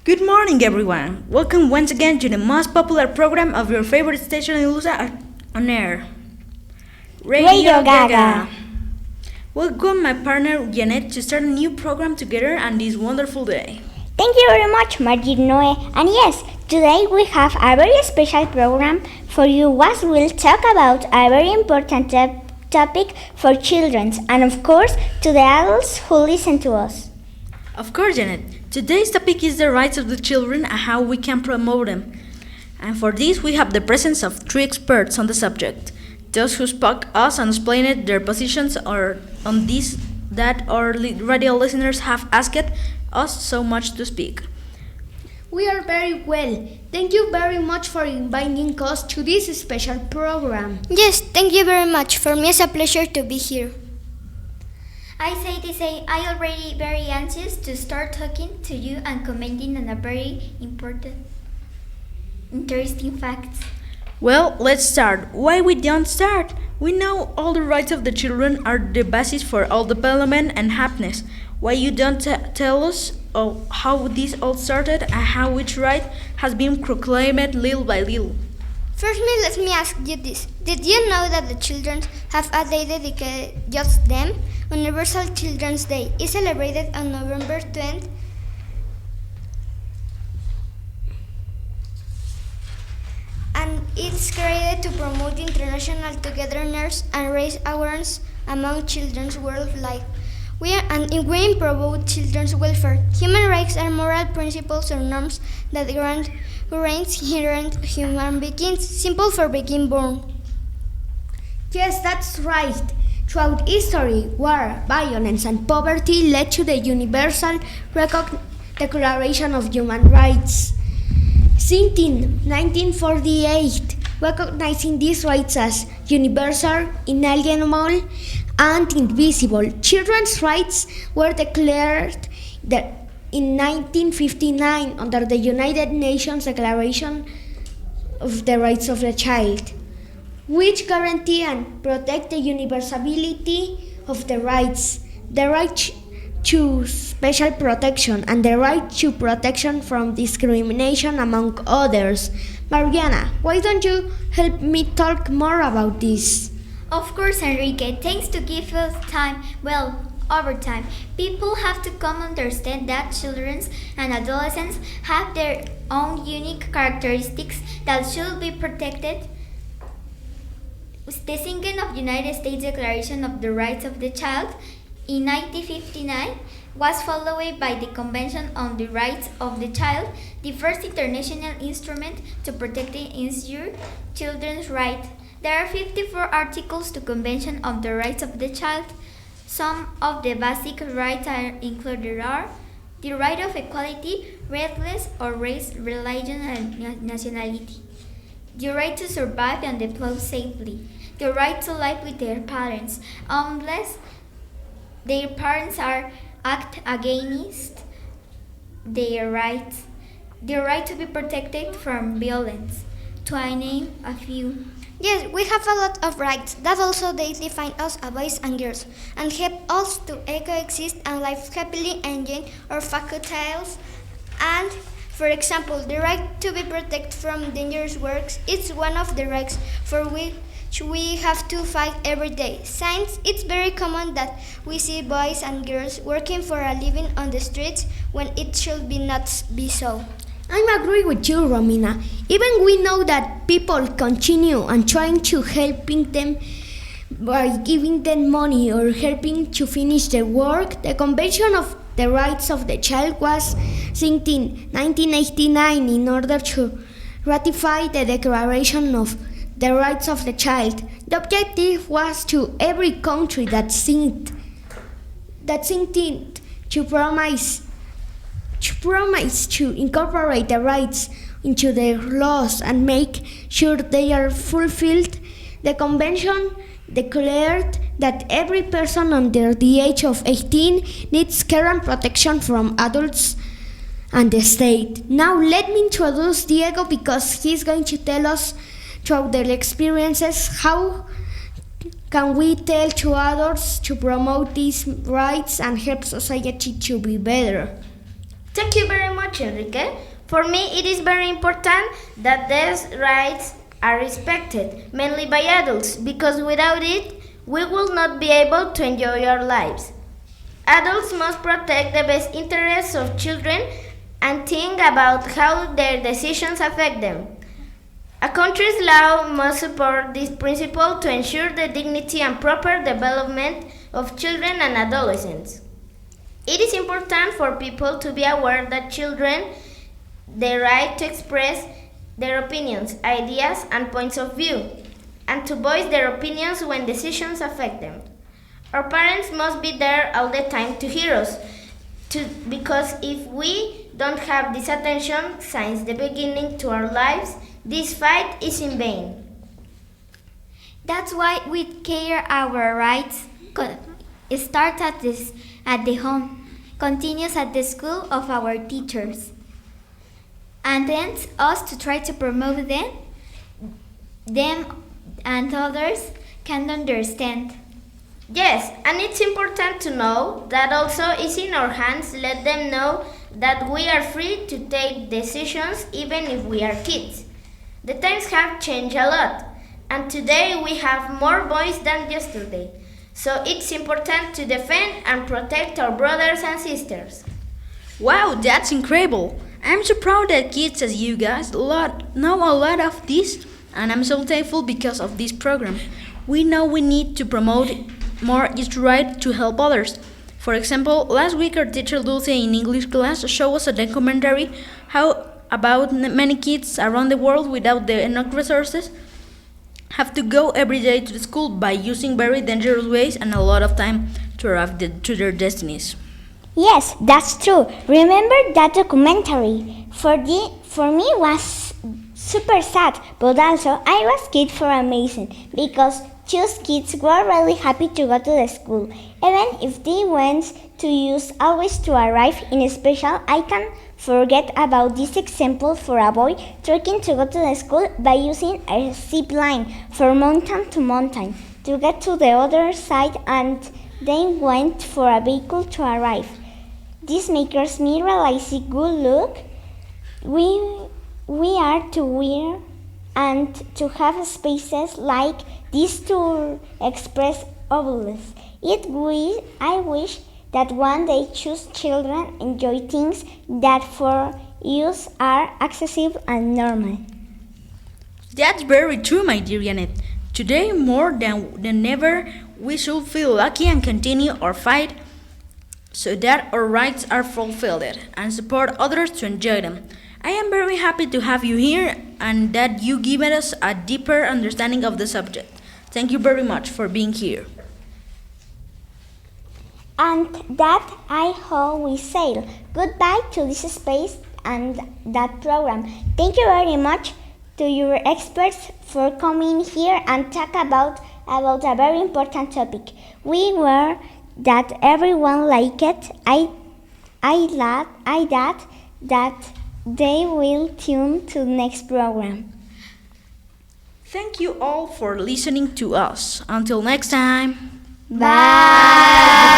Good morning, everyone. Welcome once again to the most popular program of your favorite station in Lusa on air, Radio Gaga. Welcome my partner Janet to start a new program together on this wonderful day. Thank you very much, Martin Noe. And yes, today we have a very special program for you as we'll talk about a very important topic for children and of course to the adults who listen to us. Of course, Janet. Today's topic is the rights of the children and how we can promote them. And for this, we have the presence of three experts on the subject. Those who spoke us and explained their positions or on this that our radio listeners have asked us so much to speak. We are very well. Thank you very much for inviting us to this special program. Yes, thank you very much. For me, it's a pleasure to be here. I already very anxious to start talking to you and commenting on a very interesting facts. Well, let's start. Why we don't start? We know all the rights of the children are the basis for all development and happiness. Why you don't tell us how this all started and how each right has been proclaimed little by little? Firstly, let me ask you this. Did you know that the children have a day dedicated just them? Universal Children's Day is celebrated on November 20th. And it's created to promote international togetherness and raise awareness among children worldwide. We promote children's welfare. Human rights are moral principles or norms that grant rights inherent to human beings, simple for being born. Yes, that's right. Throughout history, war, violence, and poverty led to the Universal Declaration of Human Rights. Signed in 1948, recognizing these rights as universal, inalienable, and indivisible. Children's rights were declared in 1959 under the United Nations Declaration of the Rights of the Child, which guarantee and protect the universality of the rights, the right to special protection, and the right to protection from discrimination, among others. Mariana, why don't you help me talk more about this? Of course, Enrique, thanks to give us time. Over time, people have to come understand that children and adolescents have their own unique characteristics that should be protected. The signing of United States Declaration of the Rights of the Child in 1959 was followed by the Convention on the Rights of the Child, the first international instrument to protect the injured children's rights. There are 54 articles to Convention on the Rights of the Child. Some of the basic rights included are the right of equality, regardless of race, religion, and nationality, the right to survive and deploy safely, the right to live with their parents, unless their parents are act against their rights, the right to be protected from violence, to name a few. Yes, we have a lot of rights that also they define us as boys and girls and help us to coexist and live happily enjoying our faculties. And for example, the right to be protected from dangerous works is one of the rights for which we have to fight every day. Since it's very common that we see boys and girls working for a living on the streets when it should be not be so. I agree with you, Romina. Even we know that people continue and trying to helping them by giving them money or helping to finish their work. The Convention of the Rights of the Child was signed in 1989 in order to ratify the Declaration of the Rights of the Child. The objective was to every country that signed it to promise to incorporate the rights into their laws and make sure they are fulfilled. The Convention declared that every person under the age of 18 needs care and protection from adults and the state. Now let me introduce Diego because he's going to tell us through their experiences how can we tell to others to promote these rights and help society to be better. Thank you very much, much, Enrique. For me, it is very important that these rights are respected, mainly by adults, because without it, we will not be able to enjoy our lives. Adults must protect the best interests of children and think about how their decisions affect them. A country's law must support this principle to ensure the dignity and proper development of children and adolescents. It is important for people to be aware that children the right to express their opinions, ideas, and points of view, and to voice their opinions when decisions affect them. Our parents must be there all the time to hear us, because if we don't have this attention since the beginning to our lives, this fight is in vain. That's why we care our rights. Start at the home, continues at the school of our teachers, and then us to try to promote them and others can understand. Yes, and it's important to know that also is in our hands. Let them know that we are free to take decisions even if we are kids. The times have changed a lot, and today we have more voice than yesterday. So it's important to defend and protect our brothers and sisters. Wow, that's incredible. I'm so proud that kids as you guys know a lot of this, and I'm so thankful because of this program. We know we need to promote more each right to help others. For example, last week our teacher Dulce in English class showed us a documentary about many kids around the world without the enough resources have to go every day to the school by using very dangerous ways and a lot of time to arrive to their destinies. Yes, that's true. Remember that documentary? For me was super sad, but also I was kid for amazing because those kids were really happy to go to the school. Even if they went to use always to arrive in a special, I can forget about this example for a boy trying to go to the school by using a zip line from mountain to mountain to get to the other side and then went for a vehicle to arrive. This makes me realize the good luck we are to wear and to have spaces like this to express others. I wish that one day children enjoy things that for us are accessible and normal. That's very true, my dear Janet. Today, more than ever, we should feel lucky and continue our fight so that our rights are fulfilled and support others to enjoy them. I am very happy to have you here and that you give us a deeper understanding of the subject. Thank you very much for being here. And that I hope we say goodbye to this space and that program. Thank you very much to your experts for coming here and talk about a very important topic. We were that everyone liked it. I that they will tune to the next program. Thank you all for listening to us. Until next time. Bye.